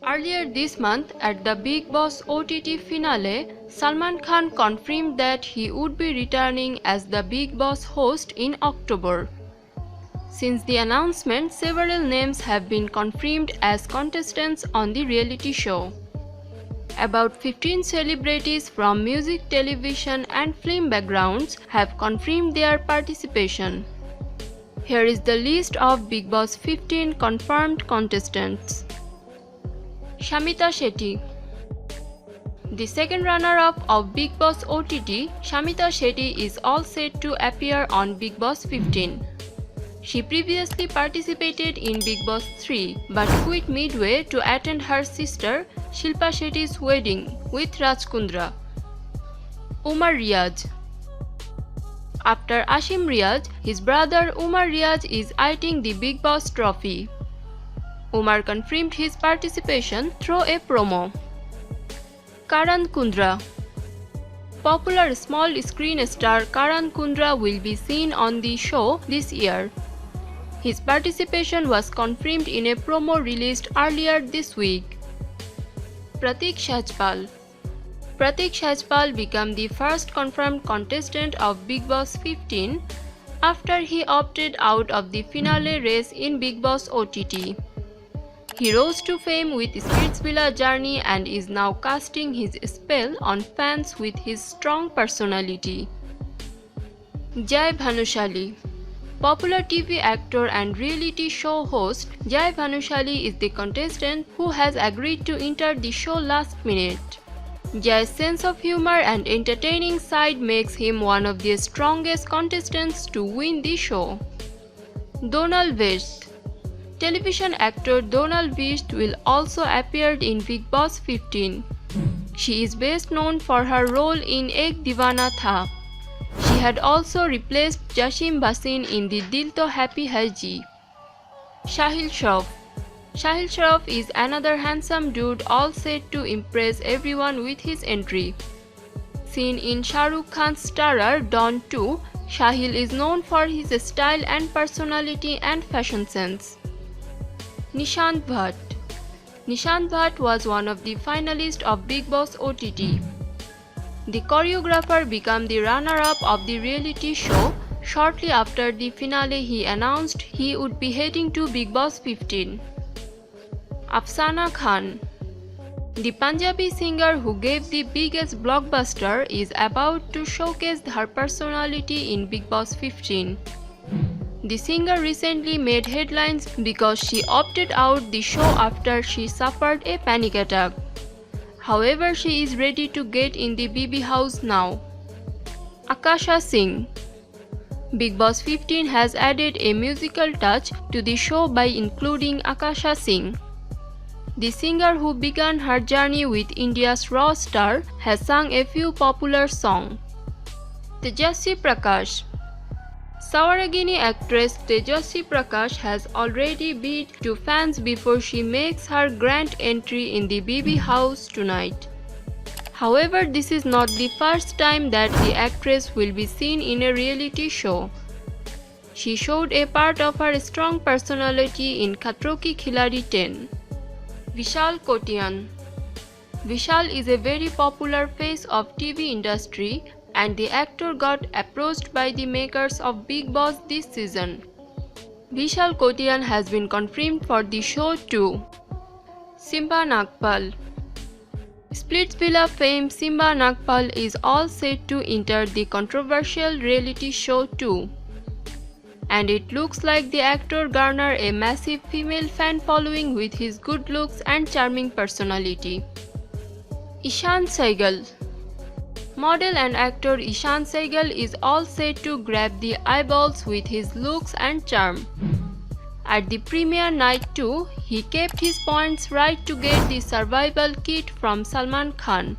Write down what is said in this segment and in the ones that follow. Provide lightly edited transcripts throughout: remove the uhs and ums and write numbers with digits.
Earlier this month, at the Bigg Boss OTT finale, Salman Khan confirmed that he would be returning as the Bigg Boss host in October. Since the announcement, several names have been confirmed as contestants on the reality show. About 15 celebrities from music, television, and film backgrounds have confirmed their participation. Here is the list of Bigg Boss 15 confirmed contestants. Shamita Shetty. The second runner-up of Bigg Boss OTT, Shamita Shetty is all set to appear on Bigg Boss 15. She previously participated in Bigg Boss 3 but quit midway to attend her sister Shilpa Shetty's wedding with Raj Kundra. Umar Riaz. After Asim Riaz, his brother Umar Riaz is eyeing the Bigg Boss trophy. Umar confirmed his participation through a promo. Karan Kundra. Popular small screen star Karan Kundra will be seen on the show this year. His participation was confirmed in a promo released earlier this week. Pratik Shajpal. Pratik Shajpal became the first confirmed contestant of Bigg Boss 15 after he opted out of the finale race in Bigg Boss OTT. He rose to fame with Splitsvilla Journey and is now casting his spell on fans with his strong personality. Jai Bhanushali. Popular TV actor and reality show host Jai Bhanushali is the contestant who has agreed to enter the show last minute. Jai's sense of humor and entertaining side makes him one of the strongest contestants to win the show. Donal West. Television actor Donal West will also appear in Bigg Boss 15. She is best known for her role in Ek Deewana Tha. She had also replaced Jasim Basin in the Dil To Happy Hai Ji. Shahil Shroff. Shahil Shroff is another handsome dude all set to impress everyone with his entry. Seen in Shah Rukh Khan's starrer Don 2, Shahil is known for his style and personality and fashion sense. Nishant Bhatt. Nishant Bhatt was one of the finalists of Bigg Boss OTT. The choreographer became the runner-up of the reality show. Shortly after the finale, he announced he would be heading to Bigg Boss 15. Afsana Khan. The Punjabi singer who gave the biggest blockbuster is about to showcase her personality in Bigg Boss 15. The singer recently made headlines because she opted out the show after she suffered a panic attack. However, she is ready to get in the BB house now. Akasha Singh. Bigg Boss 15 has added a musical touch to the show by including Akasha Singh. The singer who began her journey with India's Raw Star has sung a few popular songs. Tejasvi Prakash. Sawaragini actress Tejasvi Prakash has already beat to fans before she makes her grand entry in the BB house tonight. However, this is not the first time that the actress will be seen in a reality show. She showed a part of her strong personality in Khatron Ke Khiladi 10. Vishal Kotian. Vishal is a very popular face of TV industry and the actor got approached by the makers of Bigg Boss this season. Vishal Kotian has been confirmed for the show too. Simba Nagpal. Splitsvilla fame Simba Nagpal is all set to enter the controversial reality show too. And it looks like the actor garnered a massive female fan following with his good looks and charming personality. Ishan Saigal. Model and actor Ishan Saigal is all set to grab the eyeballs with his looks and charm. At the premiere night too, he kept his points right to get the survival kit from Salman Khan.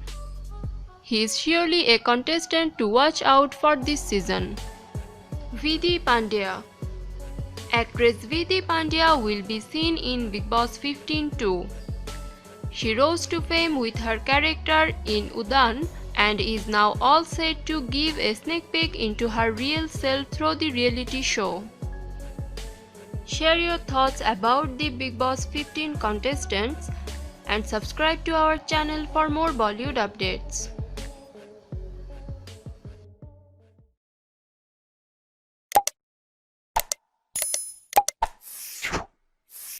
He is surely a contestant to watch out for this season. Vidhi Pandya. Actress Vidhi Pandya will be seen in Bigg Boss 15 too. She rose to fame with her character in Udaan and is now all set to give a sneak peek into her real self through the reality show. Share your thoughts about the Bigg Boss 15 contestants and subscribe to our channel for more Bollywood updates.